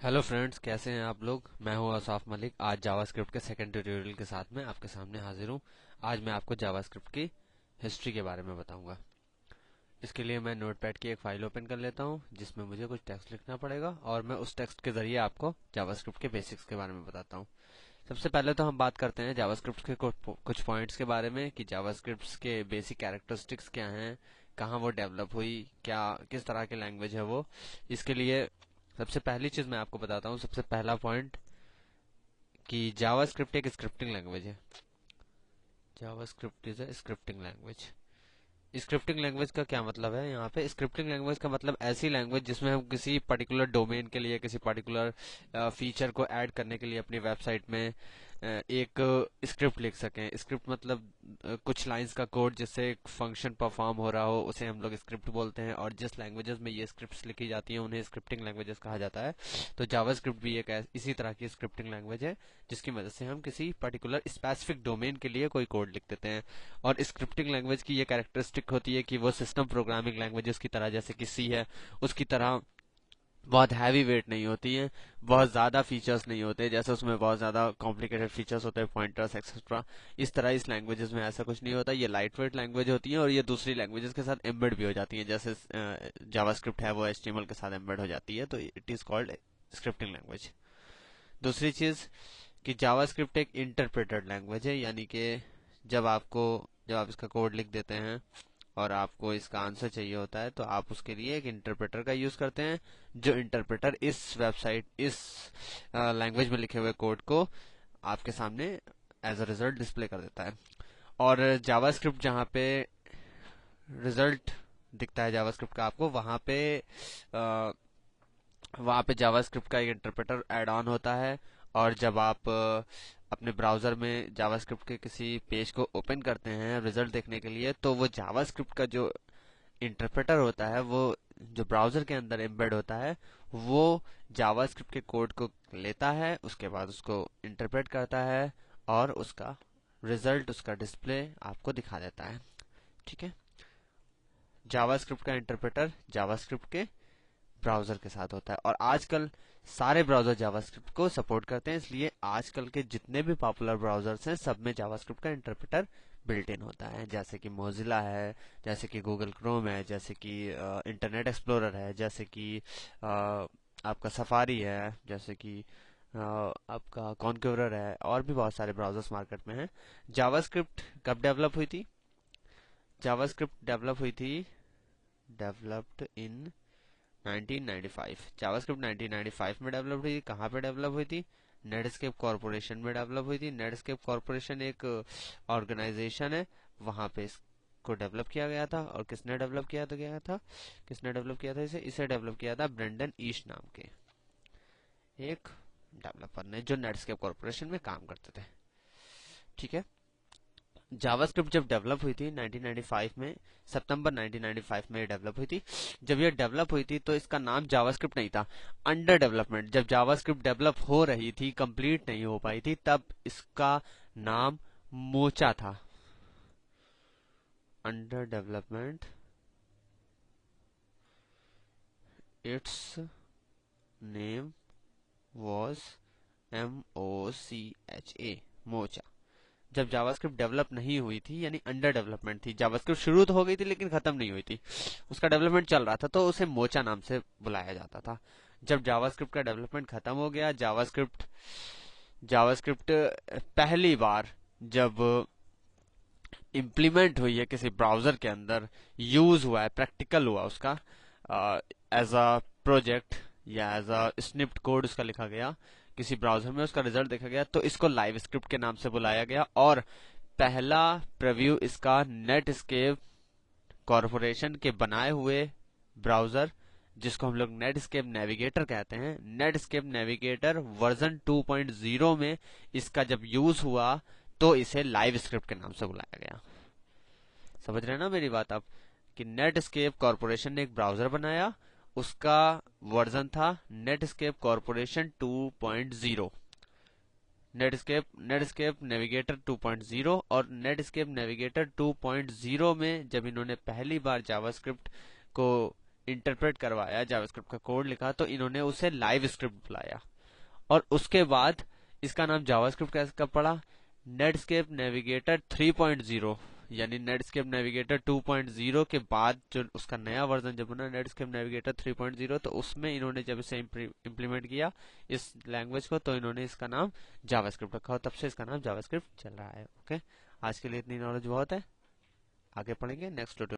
Hello friends, कैसे हैं आप लोग। मैं हूं आसाफ मलिक। आज जावास्क्रिप्ट के सेकंड ट्यूटोरियल के साथ में आपके सामने हाजिर हूं। आज मैं आपको जावास्क्रिप्ट की हिस्ट्री के बारे में बताऊंगा। इसके लिए मैं नोटपैड की एक फाइल ओपन कर लेता हूं जिसमें मुझे कुछ टेक्स्ट लिखना पड़ेगा और मैं उस टेक्स्ट के जरिए आपको जावास्क्रिप्ट के बेसिक्स के बारे में बताता हूं। सबसे पहले तो हम बात करते हैं जावास्क्रिप्ट के कुछ पॉइंट्स के बारे में कि जावास्क्रिप्ट के बेसिक कैरेक्टरिस्टिक्स क्या हैं, कहाँ वो डेवलप हुई, क्या किस तरह की लैंग्वेज है वो। इसके लिए सबसे पहली चीज मैं आपको बताता हूँ। सबसे पहला पॉइंट कि जावास्क्रिप्ट एक स्क्रिप्टिंग लैंग्वेज है। JavaScript is a scripting language. Scripting language का क्या मतलब है? यहाँ पे स्क्रिप्टिंग लैंग्वेज का मतलब ऐसी लैंग्वेज जिसमें हम किसी पर्टिकुलर डोमेन के लिए, किसी पर्टिकुलर फीचर को ऐड करने के लिए अपनी वेबसाइट में एक स्क्रिप्ट लिख सकें। स्क्रिप्ट मतलब कुछ लाइंस का कोड जिससे एक फंक्शन परफॉर्म हो रहा हो, उसे हम लोग स्क्रिप्ट बोलते हैं। और जिस लैंग्वेजेस में ये स्क्रिप्ट्स लिखी जाती हैं उन्हें स्क्रिप्टिंग लैंग्वेजेस कहा जाता है। तो जावास्क्रिप्ट भी एक इसी तरह की स्क्रिप्टिंग लैंग्वेज है जिसकी मदद से हम किसी पर्टिकुलर स्पेसिफिक डोमेन के लिए कोई कोड लिख देते हैं। और स्क्रिप्टिंग लैंग्वेज की ये कैरेक्टरिस्टिक होती है कि वो सिस्टम प्रोग्रामिंग लैंग्वेजेस की तरह, जैसे कि सी है, उसकी तरह बहुत हैवी वेट नहीं होती है, बहुत ज्यादा फीचर्स नहीं होते, जैसे उसमें बहुत ज्यादा कॉम्प्लिकेटेड फीचर्स होते हैं, पॉइंटर्स एक्सेट्रा। इस तरह इस लैंग्वेजेस में ऐसा कुछ नहीं होता। ये लाइट वेट लैंग्वेज होती है और ये दूसरी लैंग्वेजेस के साथ एम्बेड भी हो जाती है। जैसे जावास्क्रिप्ट है वो एचटीएमएल के साथ एम्बेड हो जाती है, तो it is called scripting language. दूसरी चीज कि जावास्क्रिप्ट एक इंटरप्रेटेड लैंग्वेज है, यानी कि जब आप इसका कोड लिख देते हैं और आपको इसका आंसर चाहिए होता है तो आप उसके लिए एक इंटरप्रेटर का यूज करते हैं। जो इंटरप्रेटर इस लैंग्वेज में लिखे हुए कोड को आपके सामने एज अ रिजल्ट डिस्प्ले कर देता है। और जावास्क्रिप्ट जहाँ पे रिजल्ट दिखता है जावास्क्रिप्ट का आपको, वहाँ पे जावास्क्रिप्ट का एक इंटरप्रेटर ऐड ऑन होता है। और जब आप अपने ब्राउजर में जावास्क्रिप्ट के किसी पेज को ओपन करते हैं रिजल्ट देखने के लिए, तो वो जावास्क्रिप्ट का जो इंटरप्रेटर होता है, वो जो ब्राउजर के अंदर एम्बेड होता है, वो जावास्क्रिप्ट के कोड को लेता है, उसके बाद उसको इंटरप्रेट करता है और उसका रिजल्ट, उसका डिस्प्ले आपको दिखा देता है। ठीक है। जावास्क्रिप्ट का इंटरप्रेटर जावास्क्रिप्ट के ब्राउजर के साथ होता है और आजकल सारे ब्राउजर जावास्क्रिप्ट को सपोर्ट करते हैं, इसलिए आजकल के जितने भी पॉपुलर ब्राउजर्स हैं सब में जावास्क्रिप्ट का इंटरप्रेटर बिल्ट इन होता है। जैसे कि मोजिला है, जैसे कि गूगल क्रोम है, जैसे कि इंटरनेट एक्सप्लोरर है, जैसे कि आपका सफारी है, जैसे कि आपका कॉन्क्यूरर है, और भी बहुत सारे ब्राउजर्स मार्केट में हैं। जावास्क्रिप्ट कब डेवलप हुई थी? JavaScript developed in 1995। जावास्क्रिप्ट 1995 में डेवलप हुई थी। कहाँ पे डेवलप हुई थी? नेटस्केप कॉरपोरेशन में डेवलप हुई थी। नेटस्केप कॉरपोरेशन एक ऑर्गेनाइजेशन है, वहां पे इसको डेवलप किया गया था। और किसने डेवलप किया था इसे डेवलप किया था ब्रेंडन ईश नाम के एक डेवलपर ने, जो नेटस्केप कॉरपोरेशन में काम करते थे। ठीक है। जावास्क्रिप्ट जब डेवलप हुई थी 1995 में, सितंबर 1995 में डेवलप हुई थी। जब ये डेवलप हुई थी तो इसका नाम जावास्क्रिप्ट नहीं था, अंडर डेवलपमेंट। जब जावास्क्रिप्ट डेवलप हो रही थी, कंप्लीट नहीं हो पाई थी, तब इसका नाम मोचा था। Under development, it's name was MOCHA, mocha. जब जावास्क्रिप्ट डेवलप नहीं हुई थी, यानी अंडर डेवलपमेंट थी, जावास्क्रिप्ट शुरू तो हो गई थी लेकिन खत्म नहीं हुई थी, उसका डेवलपमेंट चल रहा था, तो उसे मोचा नाम से बुलाया जाता था। जब जावास्क्रिप्ट का डेवलपमेंट खत्म हो गया, जावास्क्रिप्ट जावास्क्रिप्ट पहली बार जब इम्प्लीमेंट हुई है किसी ब्राउजर के अंदर, यूज हुआ है, प्रैक्टिकल हुआ उसका, एज अ प्रोजेक्ट या एज अ स्निप्ड कोड उसका लिखा गया किसी ब्राउजर में, उसका रिजल्ट देखा गया, तो इसको लाइव स्क्रिप्ट के नाम से बुलाया गया। और पहला प्रीव्यू इसका नेटस्केप कॉरपोरेशन के बनाए हुए ब्राउजर, जिसको हम लोग नेटस्केप नेविगेटर कहते हैं, नेटस्केप नेविगेटर वर्जन 2.0 में इसका जब यूज हुआ तो इसे लाइव स्क्रिप्ट के नाम से बुलाया गया। समझ रहे हैं ना मेरी बात आप? कि नेटस्केप कॉरपोरेशन ने एक ब्राउजर बनाया, उसका वर्जन था नेटस्केप कॉरपोरेशन 2.0, नेटस्केप नेविगेटर 2.0। और नेटस्केप नेविगेटर 2.0 में जब इन्होंने पहली बार जावास्क्रिप्ट को इंटरप्रेट करवाया, जावास्क्रिप्ट का कोड लिखा, तो इन्होंने उसे लाइव स्क्रिप्ट बुलाया। और उसके बाद इसका नाम जावास्क्रिप्ट कैसे कब पड़ा? नेटस्केप नेविगेटर 3.0, यानी नेटस्केप नेविगेटर 2.0 के बाद जो उसका नया वर्जन जब बना नेटस्केप नेविगेटर 3.0, तो उसमें इन्होंने जब इसे इम्प्लीमेंट किया इस लैंग्वेज को, तो इन्होंने इसका नाम जावास्क्रिप्ट रखा और तब से इसका नाम जावास्क्रिप्ट चल रहा है। ओके, आज के लिए इतनी नॉलेज बहुत है, आगे पढ़ेंगे नेक्स्ट ट्यूटोरियल।